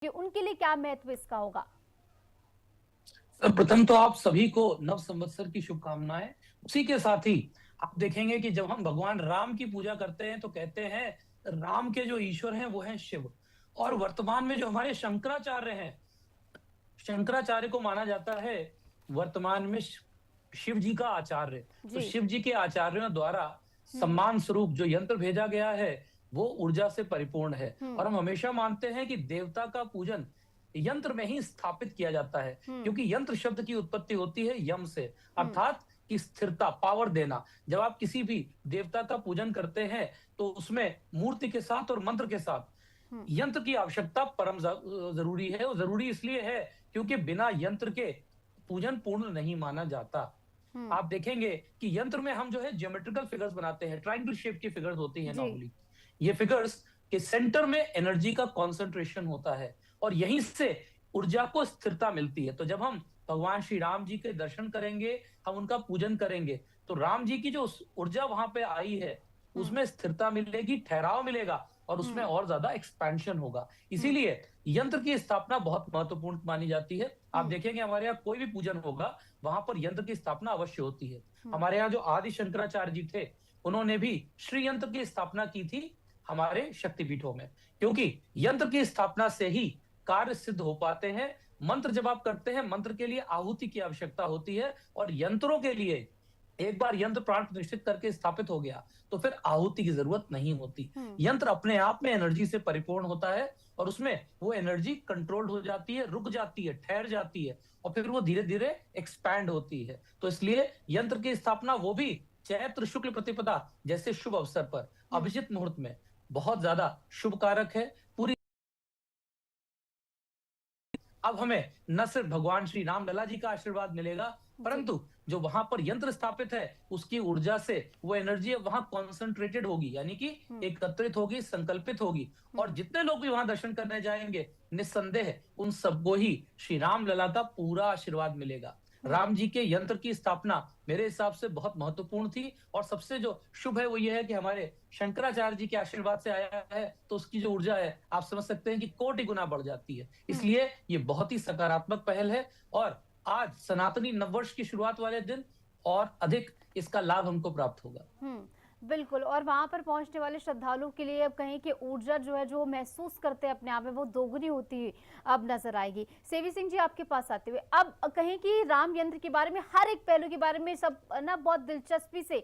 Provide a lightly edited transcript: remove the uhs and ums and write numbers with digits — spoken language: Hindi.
कि उनके लिए क्या महत्व इसका होगा? प्रथम तो आप सभी को नव संवत्सर की शुभकामनाएं। उसी के साथ ही आप देखेंगे कि जब हम भगवान राम की पूजा करते हैं तो कहते हैं राम के जो ईश्वर हैं वो हैं शिव। और जी। वर्तमान में जो हमारे शंकराचार्य हैं, शंकराचार्य को माना जाता है वर्तमान में शिव जी का आचार्य। तो जी। शिव जी के आचार्यों द्वारा हम्म। सम्मान स्वरूप जो यंत्र भेजा गया है वो ऊर्जा से परिपूर्ण है। हम्म। और हम हमेशा मानते हैं कि देवता का पूजन यंत्र में ही स्थापित किया जाता है, हम्म। क्योंकि यंत्र शब्द की उत्पत्ति होती है यम से, हम्म। अर्थात कि स्थिरता, पावर देना। जब आप किसी भी देवता का पूजन करते हैं तो उसमें मूर्ति के साथ और मंत्र के साथ हम्म। यंत्र की आवश्यकता परम जरूरी है। और जरूरी इसलिए है क्योंकि बिना यंत्र के पूजन पूर्ण नहीं माना जाता। हम्म। आप देखेंगे कि यंत्र में हम जो है ज्योमेट्रिकल फिगर्स बनाते हैं, ट्रायंगल शेप की फिगर्स होती है जी। नॉर्मली। ये फिगर्स के सेंटर में एनर्जी का कॉन्सेंट्रेशन होता है और यहीं से ऊर्जा को स्थिरता मिलती है। तो जब हम भगवान श्री राम जी के दर्शन करेंगे, हम उनका पूजन करेंगे, तो राम जी की जो ऊर्जा वहां पे आई है हम्म। उसमें स्थिरता मिलेगी, ठहराव मिलेगा और उसमें हम्म। और ज्यादा एक्सपेंशन होगा। हम्म। इसीलिए यंत्र की स्थापना बहुत महत्वपूर्ण मानी जाती है। आप हम्म। देखेंगे हमारे यहाँ कोई भी पूजन होगा, वहां पर यंत्र की स्थापना अवश्य होती है। हम्म। हमारे यहाँ जो आदि शंकराचार्य जी थे, उन्होंने भी श्री यंत्र की स्थापना की थी हमारे शक्तिपीठों में, क्योंकि यंत्र की स्थापना से ही कार्य सिद्ध हो पाते हैं। मंत्र जब आप करते हैं, मंत्र के लिए आहुति की आवश्यकता होती है और यंत्रों के लिए एक बार यंत्र प्राण प्रतिष्ठित करके स्थापित हो गया तो फिर आहुति की जरूरत नहीं होती। हम्म। यंत्र अपने आप में एनर्जी से परिपूर्ण होता है और उसमें वो एनर्जी कंट्रोल्ड हो जाती है, रुक जाती है, ठहर जाती है और फिर वो धीरे धीरे एक्सपैंड होती है। तो इसलिए यंत्र की स्थापना वो भी चैत्र शुक्ल प्रतिपदा जैसे शुभ अवसर पर हम्म। अभिजित मुहूर्त में बहुत ज्यादा शुभ कारक है। पूरी अब हमें न सिर्फ भगवान श्री राम लला जी का आशीर्वाद मिलेगा, जी। परंतु जो वहां पर यंत्र स्थापित है उसकी ऊर्जा से वो एनर्जी वहां कॉन्सेंट्रेटेड होगी, यानी कि हम्म। एकत्रित होगी, संकल्पित होगी। और हम्म। जितने लोग भी वहां दर्शन करने जाएंगे, निस्संदेह उन सबको ही श्री राम लला का पूरा आशीर्वाद मिलेगा। हम्म। राम जी के यंत्र की स्थापना मेरे हिसाब से बहुत महत्वपूर्ण थी और सबसे जो शुभ है वो ये है कि हमारे शंकराचार्य जी के आशीर्वाद से आया है, तो उसकी जो ऊर्जा है आप समझ सकते हैं कि कोटि गुना बढ़ जाती है। हम्म। इसलिए ये बहुत ही सकारात्मक पहल है और आज सनातनी नववर्ष की शुरुआत वाले दिन और अधिक इसका लाभ हमको प्राप्त होगा। बिल्कुल। और वहां पर पहुंचने वाले श्रद्धालुओं के लिए अब कहें कि ऊर्जा जो है, जो महसूस करते हैं अपने आप में, वो दोगुनी होती हुई अब नजर आएगी। सेवी सिंह जी, आपके पास आते हुए अब कहें कि राम यंत्र के बारे में, हर एक पहलू के बारे में सब ना बहुत दिलचस्पी से